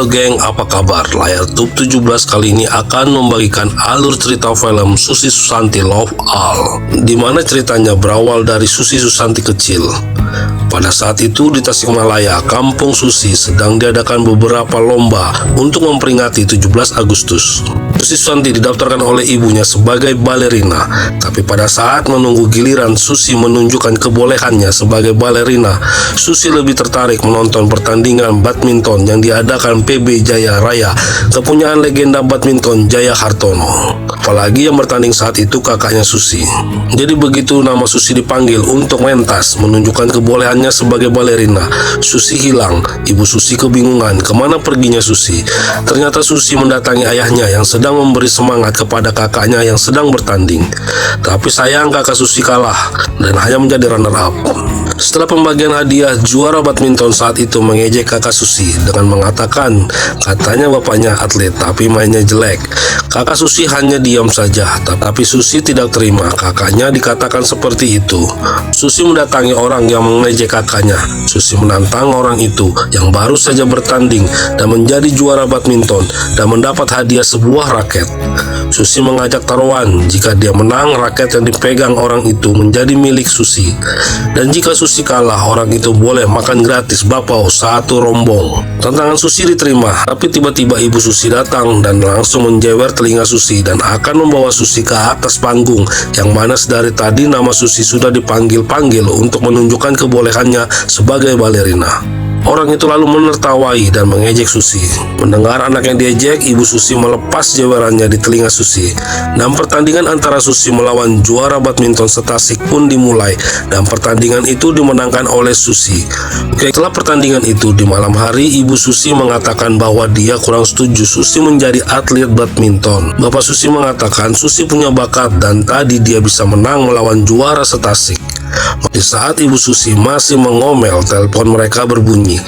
Halo geng, apa kabar? Layar Tube 17 kali ini akan membagikan alur cerita film Susi Susanti Love All, di mana ceritanya berawal dari Susi Susanti kecil. Pada saat itu di Tasikmalaya, kampung Susi sedang diadakan beberapa lomba untuk memperingati 17 Agustus. Susi Susanti didaftarkan oleh ibunya sebagai balerina, tapi pada saat menunggu giliran Susi menunjukkan kebolehannya sebagai balerina, Susi lebih tertarik menonton pertandingan badminton yang diadakan PB Jaya Raya, kepunyaan legenda badminton Jaya Hartono. Apalagi yang bertanding saat itu kakaknya Susi. Jadi begitu nama Susi dipanggil untuk mentas menunjukkan kebolehannya sebagai balerina, Susi hilang. Ibu Susi kebingungan kemana perginya Susi. Ternyata Susi mendatangi ayahnya yang sedang memberi semangat kepada kakaknya yang sedang bertanding. Tapi sayang kakak Susi kalah dan hanya menjadi runner up. Setelah pembagian hadiah, juara badminton saat itu mengejek kakak Susi dengan mengatakan katanya bapaknya atlet tapi mainnya jelek. Kakak Susi hanya diam saja, tapi Susi tidak terima kakaknya dikatakan seperti itu. Susi mendatangi orang yang mengejek kakaknya. Susi menantang orang itu yang baru saja bertanding dan menjadi juara badminton dan mendapat hadiah sebuah raket. Susi mengajak taruhan, jika dia menang raket yang dipegang orang itu menjadi milik Susi, dan jika Susi kalah orang itu boleh makan gratis bakpao satu rombong. Tantangan Susi diterima, tapi tiba-tiba ibu Susi datang dan langsung menjewer telinga Susi dan akan membawa Susi ke atas panggung, yang mana sedari tadi nama Susi sudah dipanggil-panggil untuk menunjukkan kebolehannya sebagai balerina. Orang itu lalu menertawai dan mengejek Susi. Mendengar anaknya diejek, ibu Susi melepas jewerannya di telinga Susi. Dan pertandingan antara Susi melawan juara badminton setasik pun dimulai, dan pertandingan itu dimenangkan oleh Susi. Setelah pertandingan itu di malam hari, ibu Susi mengatakan bahwa dia kurang setuju Susi menjadi atlet badminton. Bapak Susi mengatakan Susi punya bakat dan tadi dia bisa menang melawan juara setasik. Di saat ibu Susi masih mengomel, telepon mereka berbunyi.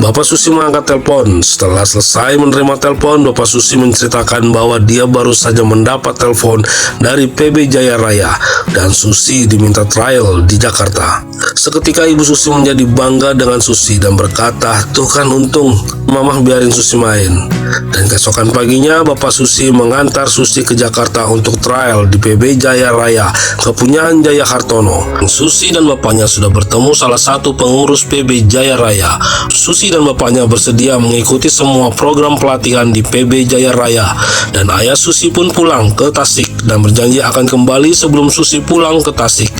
Bapak Susi mengangkat telepon. Setelah selesai menerima telepon, Bapak Susi menceritakan bahwa dia baru saja mendapat telepon dari PB Jaya Raya dan Susi diminta trial di Jakarta. Seketika ibu Susi menjadi bangga dengan Susi dan berkata, "Tuh kan untung Mamah biarin Susi main." Dan keesokan paginya Bapak Susi mengantar Susi ke Jakarta untuk trial di PB Jaya Raya, kepunyaan Jaya Hartono. Susi dan bapaknya sudah bertemu salah satu pengurus PB Jaya Raya. Susi dan bapaknya bersedia mengikuti semua program pelatihan di PB Jaya Raya, dan ayah Susi pun pulang ke Tasik dan berjanji akan kembali sebelum Susi pulang ke Tasik.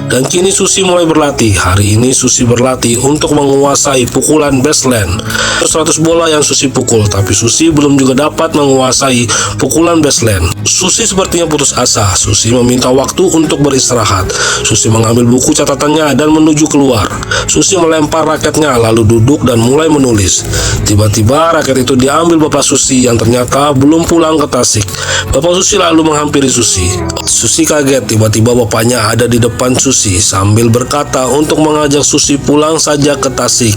Dan kini Susi mulai berlatih. Hari ini Susi berlatih untuk menguasai pukulan baseline. 100 bola yang Susi pukul, tapi Susi belum juga dapat menguasai pukulan baseline. Susi sepertinya putus asa. Susi meminta waktu untuk beristirahat. Susi mengambil buku catatannya dan menuju keluar. Susi melempar raketnya lalu duduk dan mulai menulis. Tiba-tiba raket itu diambil Bapak Susi yang ternyata belum pulang ke Tasik. Bapak Susi lalu menghampiri Susi. Susi kaget, tiba-tiba bapaknya ada di depan Susi sambil berkata untuk mengajak Susi pulang saja ke Tasik.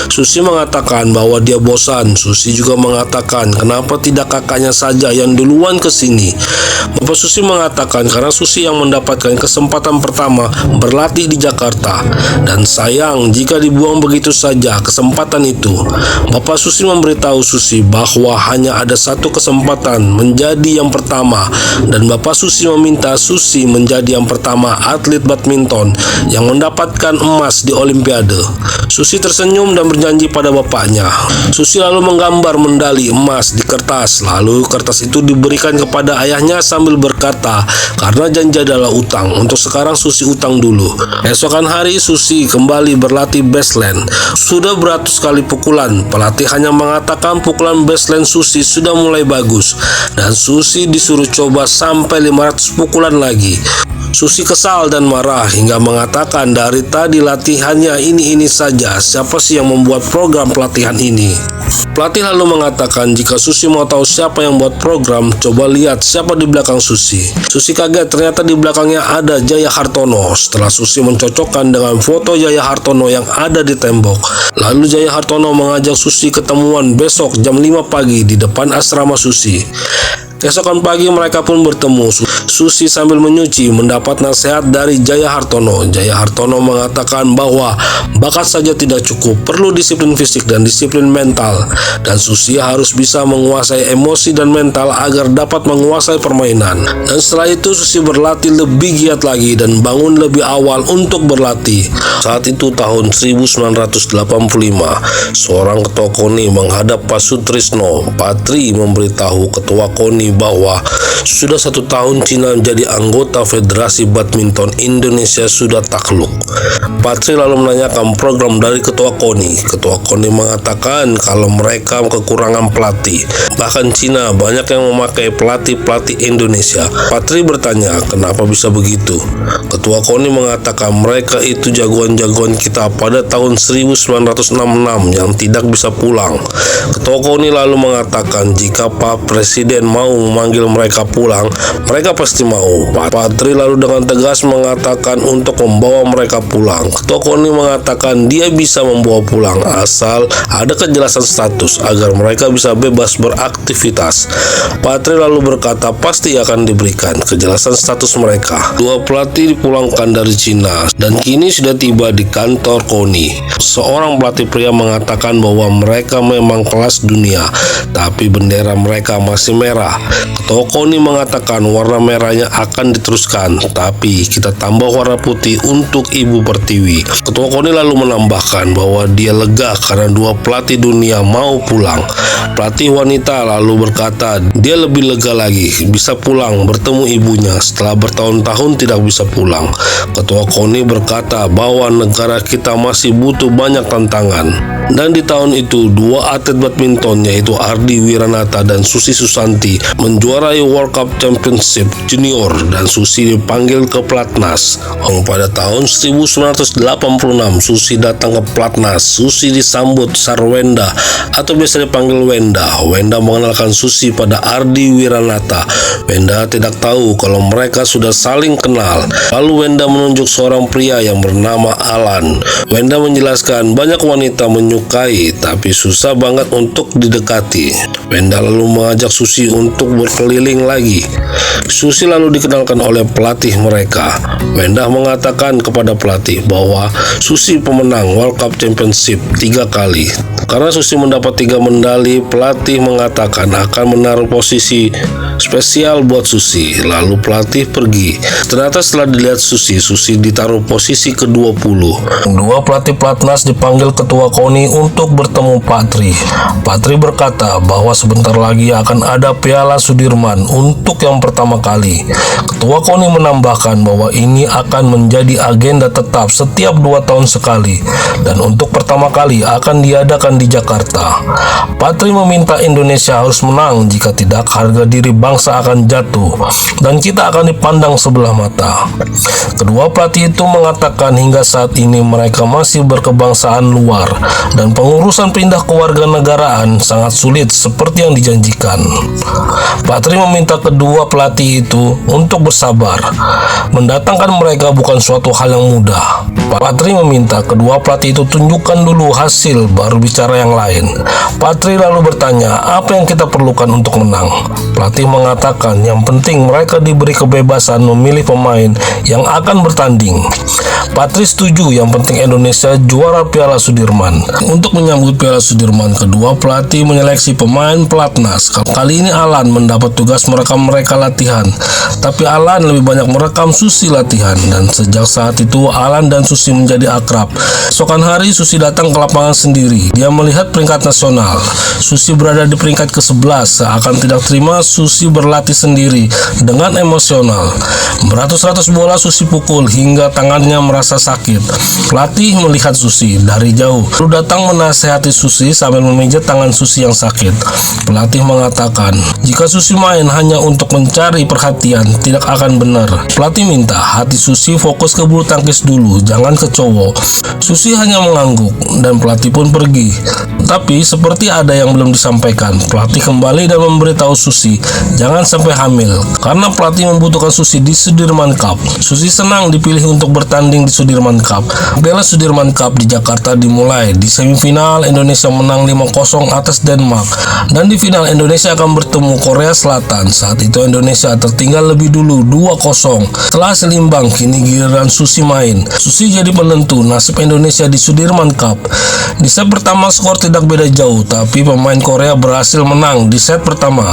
Susi mengatakan bahwa dia bosan. Susi juga mengatakan kenapa tidak kakaknya saja yang duluan ke sini. Bapak Susi mengatakan karena Susi yang mendapatkan kesempatan pertama berlatih di Jakarta, dan sayang jika dibuang begitu saja kesempatan itu. Bapak Susi memberitahu Susi bahwa hanya ada satu kesempatan menjadi yang pertama, dan Bapak Susi meminta Susi menjadi yang pertama atlet badminton yang mendapatkan emas di Olimpiade. Susi tersenyum dan berjanji pada bapaknya. Susi lalu menggambar medali emas di kertas, lalu kertas itu diberikan kepada ayahnya sambil berkata, karena janji adalah utang, untuk sekarang Susi utang dulu. Esokan hari Susi kembali berlatih baseline. Sudah beratus kali pukulan, pelatih hanya mengatakan pukulan baseline Susi sudah mulai bagus, dan Susi disuruh coba sampai 500 pukulan lagi. Susi kesal dan marah hingga mengatakan dari tadi latihannya ini saja, siapa sih yang membuat program pelatihan ini? Pelatih lalu mengatakan jika Susi mau tahu siapa yang buat program, coba lihat siapa di belakang Susi. Susi kaget, ternyata di belakangnya ada Jaya Hartono. Setelah Susi mencocokkan dengan foto Jaya Hartono yang ada di tembok, lalu Jaya Hartono mengajak Susi ketemuan besok jam 5 pagi di depan asrama Susi. Keesokan pagi mereka pun bertemu. Susi sambil menyuci mendapat nasihat dari Jaya Hartono. Jaya Hartono mengatakan bahwa bakat saja tidak cukup, perlu disiplin fisik dan disiplin mental. Dan Susi harus bisa menguasai emosi dan mental agar dapat menguasai permainan. Dan setelah itu Susi berlatih lebih giat lagi dan bangun lebih awal untuk berlatih. Saat itu tahun 1985, seorang ketua KONI menghadap Pak Sutrisno. Patri memberitahu ketua KONI bahwa sudah 1 tahun Cina menjadi anggota Federasi Badminton Indonesia sudah takluk. Patri lalu menanyakan program dari ketua KONI. Ketua KONI mengatakan kalau mereka kekurangan pelatih. Bahkan Cina banyak yang memakai pelatih-pelatih Indonesia. Patri bertanya, kenapa bisa begitu? Ketua KONI mengatakan mereka itu jagoan-jagoan kita pada tahun 1966 yang tidak bisa pulang. Ketua KONI lalu mengatakan jika Pak Presiden mau memanggil mereka pulang, mereka pasti mau. Patri lalu dengan tegas mengatakan untuk membawa mereka pulang. Ketua KONI mengatakan dia bisa membawa pulang asal ada kejelasan status agar mereka bisa bebas beraktivitas. Patri lalu berkata pasti akan diberikan kejelasan status mereka. 2 pelatih dipulangkan dari Cina dan kini sudah tiba di kantor KONI. Seorang pelatih pria mengatakan bahwa mereka memang kelas dunia, tapi bendera mereka masih merah. Ketua KONI mengatakan warna merahnya akan diteruskan, tapi kita tambah warna putih untuk Ibu Pertiwi. Ketua KONI lalu menambahkan bahwa dia lega karena 2 pelatih dunia mau pulang. Pelatih wanita lalu berkata dia lebih lega lagi bisa pulang bertemu ibunya setelah bertahun-tahun tidak bisa pulang. Ketua KONI berkata bahwa negara kita masih butuh banyak tantangan. Dan di tahun itu 2 atlet badminton yaitu Ardi Wiranata dan Susi Susanti menjuarai World Cup Championship Junior dan Susi dipanggil ke Platnas. Pada tahun 1986 Susi datang ke Platnas. Susi disambut Sarwenda atau biasa dipanggil Wenda. Wenda mengenalkan Susi pada Ardi Wiranata. Wenda tidak tahu kalau mereka sudah saling kenal. Lalu Wenda menunjuk seorang pria yang bernama Alan. Wenda menjelaskan banyak wanita menyukai tapi susah banget untuk didekati. Wenda lalu mengajak Susi untuk berkeliling lagi. Susi lalu dikenalkan oleh pelatih mereka. Wenda mengatakan kepada pelatih bahwa Susi pemenang World Cup Championship 3 kali. Karena Susi mendapat 3 medali, pelatih mengatakan akan menaruh posisi spesial buat Susi. Lalu pelatih pergi. Ternyata setelah dilihat Susi ditaruh posisi ke-20. 2 pelatih Platnas dipanggil ketua KONI untuk bertemu Patri. Patri berkata bahwa sebentar lagi akan ada Piala Sudirman untuk yang pertama kali. Ketua KONI menambahkan bahwa ini akan menjadi agenda tetap setiap 2 tahun sekali dan untuk pertama kali akan diadakan di Jakarta. Patri meminta Indonesia harus menang, jika tidak harga diri bangsa akan jatuh dan kita akan dipandang sebelah mata. Kedua pelatih itu mengatakan hingga saat ini mereka masih berkebangsaan luar dan pengurusan pindah kewarganegaraan sangat sulit seperti yang dijanjikan. Patri meminta kedua pelatih itu untuk bersabar. Mendatangkan mereka bukan suatu hal yang mudah. Patri meminta kedua pelatih itu tunjukkan dulu hasil baru bicara yang lain. Patri lalu bertanya apa yang kita perlukan untuk menang. Pelatih mengatakan yang penting mereka diberi kebebasan memilih pemain yang akan bertanding. Patri setuju yang penting Indonesia juara Piala Sudirman. Untuk menyambut Piala Sudirman, kedua pelatih menyeleksi pemain Platnas. Kali ini Alan mendapat tugas merekam mereka latihan, tapi Alan lebih banyak merekam Susi latihan dan sejak saat itu Alan dan Susi menjadi akrab. Esokan hari Susi datang ke lapangan sendiri. Dia melihat peringkat nasional. Susi berada di peringkat ke-11. Seakan tidak terima, Susi berlatih sendiri dengan emosional. Beratus-ratus bola Susi pukul hingga tangannya merasa sakit. Pelatih melihat Susi dari jauh, lalu datang menasehati Susi sambil memijat tangan Susi yang sakit. Pelatih mengatakan, jika Susi main hanya untuk mencari perhatian, tidak akan benar. Pelatih minta hati Susi fokus ke bulu tangkis dulu, jangan ke cowok. Susi hanya mengangguk dan pelatih pun pergi. Tapi seperti ada yang belum disampaikan. Pelatih kembali dan memberitahu Susi jangan sampai hamil karena pelatih membutuhkan Susi di Sudirman Cup. Susi senang dipilih untuk bertanding di Sudirman Cup. Piala Sudirman Cup di Jakarta dimulai. Di semifinal Indonesia menang 5-0 atas Denmark. Dan di final Indonesia akan bertemu Korea Selatan. Saat itu Indonesia tertinggal lebih dulu 2-0. Setelah hasil imbang, kini giliran Susi main. Susi jadi penentu nasib Indonesia di Sudirman Cup. Di set pertama skor tidak beda jauh, tapi pemain Korea berhasil menang di set pertama.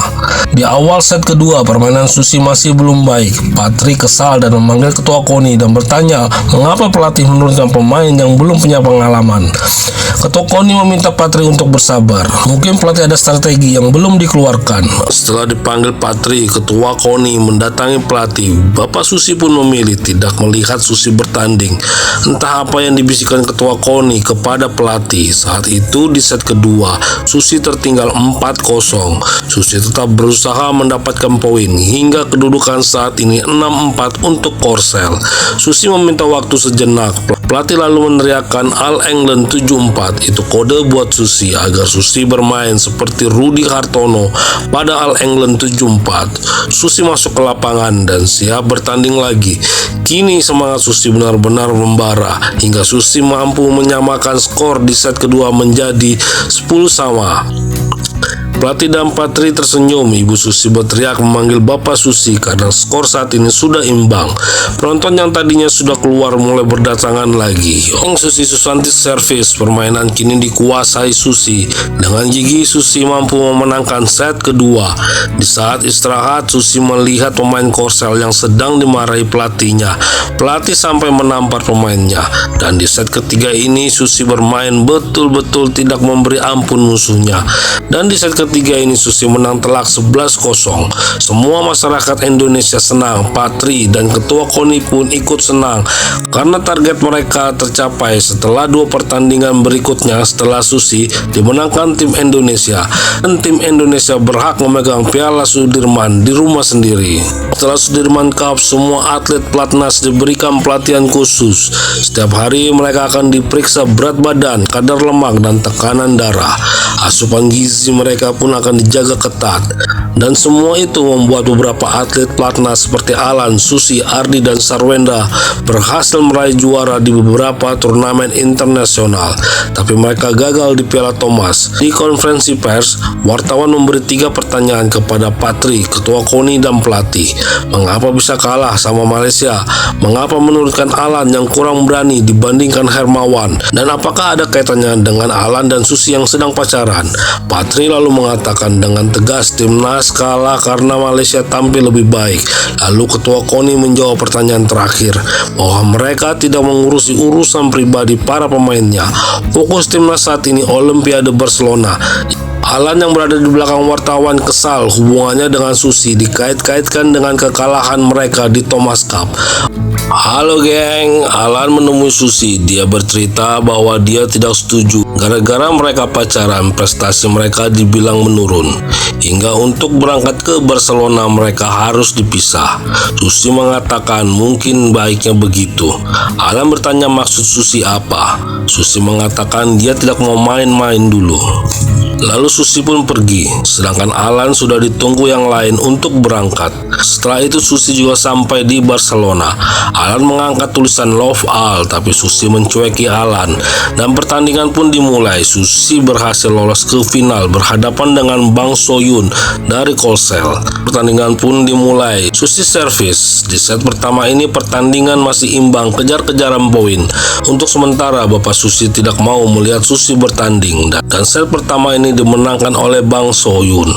Di awal set kedua, permainan Susi masih belum baik. Patri kesal dan memanggil ketua KONI dan bertanya mengapa pelatih menurunkan pemain yang belum punya pengalaman. Ketua KONI meminta Patri untuk bersabar. Mungkin pelatih ada strategi yang belum dikeluarkan. Setelah dipanggil Patri, ketua KONI mendatangi pelatih. Bapak Susi pun memilih tidak melihat Susi bertanding. Entah apa yang dibisikkan ketua KONI kepada pelatih. Saat itu di set kedua, Susi tertinggal 4-0. Susi tetap berusaha mendapatkan poin hingga kedudukan saat ini 6-4 untuk Korsel. Susi meminta waktu sejenak. Pelatih lalu meneriakkan All England 74. Itu kode buat Susi agar Susi bermain seperti Rudi Hartono pada All England 74. Susi masuk ke lapangan dan siap bertanding lagi. Kini semangat Susi benar-benar membara hingga Susi mampu menyamakan skor di set kedua menjadi 10-10. Pelatih dan Patri tersenyum. Ibu Susi berteriak memanggil Bapak Susi karena skor saat ini sudah imbang. Penonton yang tadinya sudah keluar mulai berdatangan lagi. Susi Susanti servis. Permainan kini dikuasai Susi. Dengan gigi Susi mampu memenangkan set kedua. Di saat istirahat, Susi melihat pemain Korsel yang sedang dimarahi pelatihnya. Pelatih sampai menampar pemainnya. Dan di set ketiga ini Susi bermain betul-betul tidak memberi ampun musuhnya. Dan di set ketiga ini Susi menang telak 11-0. Semua masyarakat Indonesia senang. Patri dan ketua KONI pun ikut senang karena target mereka tercapai setelah dua pertandingan berikutnya. Setelah Susi dimenangkan tim Indonesia dan tim Indonesia berhak memegang Piala Sudirman di rumah sendiri. Setelah Sudirman Cup, semua atlet pelatnas diberikan pelatihan khusus. Setiap hari mereka akan diperiksa berat badan, kadar lemak, dan tekanan darah. Asupan gizi mereka pun akan dijaga ketat. Dan semua itu membuat beberapa atlet pelatnas seperti Alan, Susi, Ardi, dan Sarwenda berhasil meraih juara di beberapa turnamen internasional. Tapi mereka gagal di Piala Thomas. Di konferensi pers, wartawan memberi 3 pertanyaan kepada Patri, ketua KONI, dan pelatih. Mengapa bisa kalah sama Malaysia? Mengapa menurunkan Alan yang kurang berani dibandingkan Hermawan? Dan apakah ada kaitannya dengan Alan dan Susi yang sedang pacaran? Patri lalu mengatakan dengan tegas timnas kalah karena Malaysia tampil lebih baik. Lalu ketua KONI menjawab pertanyaan terakhir bahwa mereka tidak mengurusi urusan pribadi para pemainnya. Fokus timnas saat ini Olimpiade Barcelona. Alan yang berada di belakang wartawan kesal hubungannya dengan Susi dikait-kaitkan dengan kekalahan mereka di Thomas Cup. Halo geng, Alan menemui Susi. Dia bercerita bahwa dia tidak setuju gara-gara mereka pacaran, prestasi mereka dibilang menurun. Hingga untuk berangkat ke Barcelona mereka harus dipisah. Susi mengatakan mungkin baiknya begitu. Alan bertanya maksud Susi apa. Susi mengatakan dia tidak mau main-main dulu. Lalu Susi pun pergi, sedangkan Alan sudah ditunggu yang lain untuk berangkat. Setelah itu Susi juga sampai di Barcelona. Alan mengangkat tulisan Love Al, tapi Susi mencueki Alan. Dan pertandingan pun dimulai. Susi berhasil lolos ke final berhadapan dengan Bang Soyun dari Korsel. Pertandingan pun dimulai. Susi servis. Di set pertama ini pertandingan masih imbang, kejar-kejaran poin. Untuk sementara Bapak Susi tidak mau melihat Susi bertanding. Dan set pertama ini dimenangkan oleh Bang Soyun.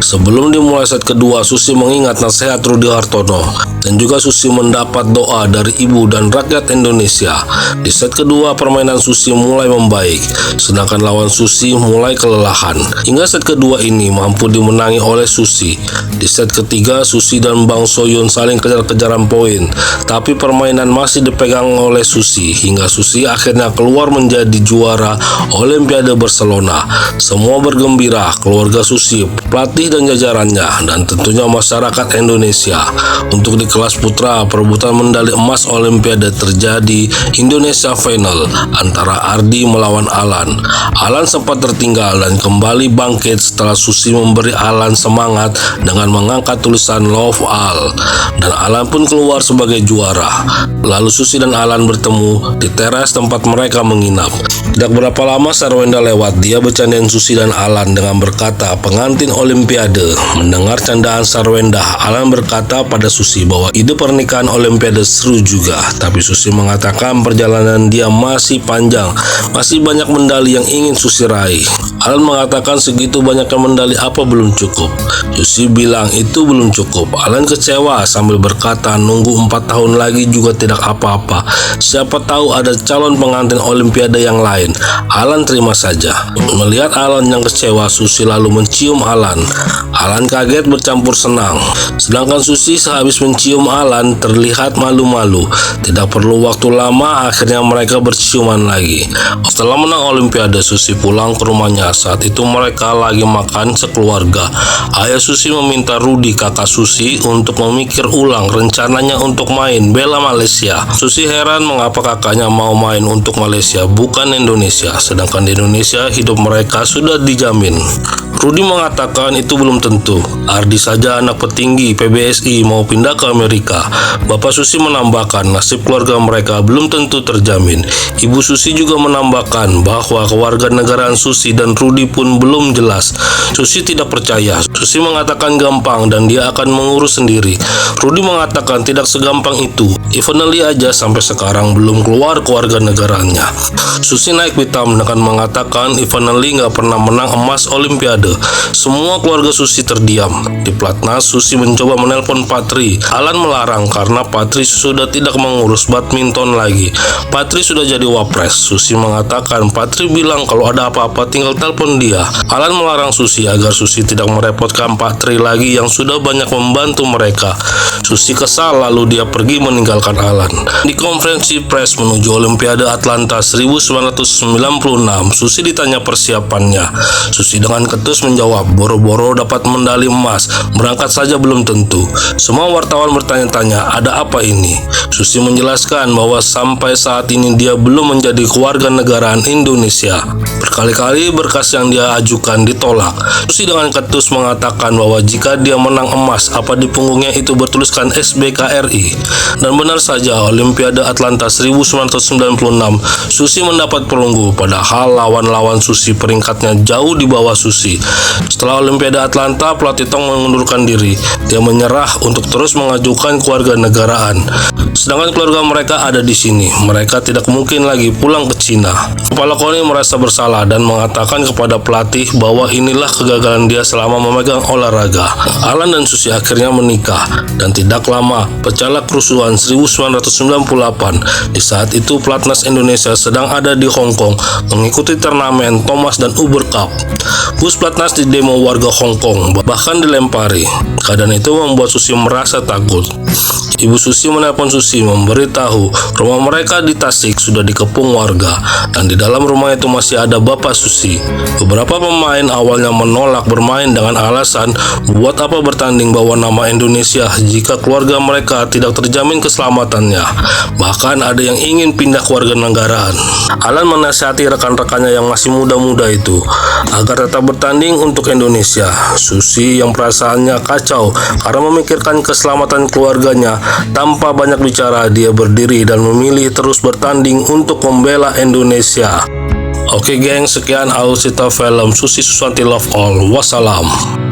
Sebelum dimulai set kedua, Susi mengingat nasihat Rudi Hartono dan juga Susi mendapat doa dari ibu dan rakyat Indonesia. Di set kedua permainan Susi mulai membaik, sedangkan lawan Susi mulai kelelahan. Hingga set kedua ini mampu dimenangi oleh Susi. Di set ketiga Susi dan Bang Soyun saling kejar-kejaran poin, tapi permainan masih dipegang oleh Susi hingga Susi akhirnya keluar menjadi juara Olimpiade Barcelona. Semua bergembira, keluarga Susi, pelatih dan jajarannya, dan tentunya masyarakat Indonesia. Untuk di kelas putra, perebutan medali emas Olimpiade terjadi. Indonesia final antara Ardi melawan Alan. Alan sempat tertinggal dan kembali bangkit setelah Susi memberi Alan semangat dengan mengangkat tulisan Love Al. Dan Alan pun keluar sebagai juara. Lalu Susi dan Alan bertemu di teras tempat mereka menginap. Tidak berapa lama Sarwenda lewat, dia bercandain Susi dan Alan dengan berkata pengantin Olimpiade. Mendengar candaan Sarwenda, Alan berkata pada Susi bahwa ide pernikahan Olimpiade seru juga. Tapi Susi mengatakan perjalanan dia masih panjang, masih banyak medali yang ingin Susi raih. Alan mengatakan segitu banyaknya medali apa belum cukup. Susi bilang itu belum cukup. Alan kecewa sambil berkata nunggu 4 tahun lagi juga tidak apa-apa. Siapa tahu ada calon pengantin Olimpiade yang lain. Alan terima saja. Melihat Alan yang kecewa, Susi lalu mencium Alan. Alan kaget bercampur senang. Sedangkan Susi sehabis mencium Alan terlihat malu-malu. Tidak perlu waktu lama, akhirnya mereka berciuman lagi. Setelah menang Olimpiade, Susi pulang ke rumahnya. Saat itu mereka lagi makan sekeluarga. Ayah Susi meminta Rudy, kakak Susi, untuk memikir ulang rencananya untuk main bela Malaysia. Susi heran mengapa kakaknya mau main untuk Malaysia, bukan Indonesia, sedangkan di Indonesia hidup mereka sudah dijamin. Rudy mengatakan itu belum tentu. Ardi saja anak petinggi PBSI mau pindah ke Amerika. Bapak Susi menambahkan nasib keluarga mereka belum tentu terjamin. Ibu Susi juga menambahkan bahwa kewarganegaraan Susi dan Rudy pun belum jelas. Susi tidak percaya. Susi mengatakan gampang dan dia akan mengurus sendiri. Rudy mengatakan tidak segampang itu. Evenly aja sampai sekarang belum keluar kewarganegaraannya. Susi naik pitam dengan mengatakan Evenly nggak pernah menang emas Olimpiade. Semua keluarga Susi terdiam. Di Platnas, Susi mencoba menelpon Patri. Alan melarang karena Patri sudah tidak mengurus badminton lagi. Patri sudah jadi wapres. Susi mengatakan Patri bilang kalau ada apa-apa tinggal telepon dia. Alan melarang Susi agar Susi tidak merepotkan Patri lagi yang sudah banyak membantu mereka. Susi kesal lalu dia pergi meninggalkan Alan. Di konferensi pers menuju Olimpiade Atlanta 1996, Susi ditanya persiapannya. Susi dengan ketus menjawab, boro-boro dapat medali emas, berangkat saja belum tentu. Semua wartawan bertanya-tanya, ada apa ini? Susi menjelaskan bahwa sampai saat ini dia belum menjadi kewarganegaraan Indonesia. Berkali-kali berkas yang dia ajukan ditolak. Susi dengan ketus mengatakan bahwa jika dia menang emas, apa di punggungnya itu bertuliskan SBKRI. Dan benar saja, Olimpiade Atlanta 1996, Susi mendapat perunggu, padahal lawan-lawan Susi peringkatnya jauh di bawah Susi. Setelah Olimpiade Atlanta, pelatih Tong mengundurkan diri. Dia menyerah untuk terus mengajukan kewarganegaraan. Sedangkan keluarga mereka ada di sini. Mereka tidak mungkin lagi pulang ke Cina. Kepala KONI merasa bersalah dan mengatakan kepada pelatih bahwa inilah kegagalan dia selama memegang olahraga. Alan dan Susi akhirnya menikah dan tidak lama pecahlah kerusuhan 1998. Di saat itu Platnas Indonesia sedang ada di Hong Kong mengikuti turnamen Thomas dan Uber Cup. Bus Platnas didemo warga Hong Kong, bahkan dilempari. Keadaan itu membuat Susi merasa takut. Ibu Susi menelpon Susi memberitahu rumah mereka di Tasik sudah dikepung warga dan di dalam rumah itu masih ada bapak Susi. Beberapa pemain awalnya menolak bermain dengan alasan buat apa bertanding bawa nama Indonesia jika keluarga mereka tidak terjamin keselamatannya. Bahkan ada yang ingin pindah kewarganegaraan. Alan menasihati rekan-rekannya yang masih muda-muda itu agar tetap bertanding untuk Indonesia. Susi yang perasaannya kacau karena memikirkan keselamatan keluarganya, tanpa banyak bicara dia berdiri dan memilih terus bertanding untuk membela Indonesia. Oke geng, sekian alur cerita film Susi Susanti Love All. Wassalam.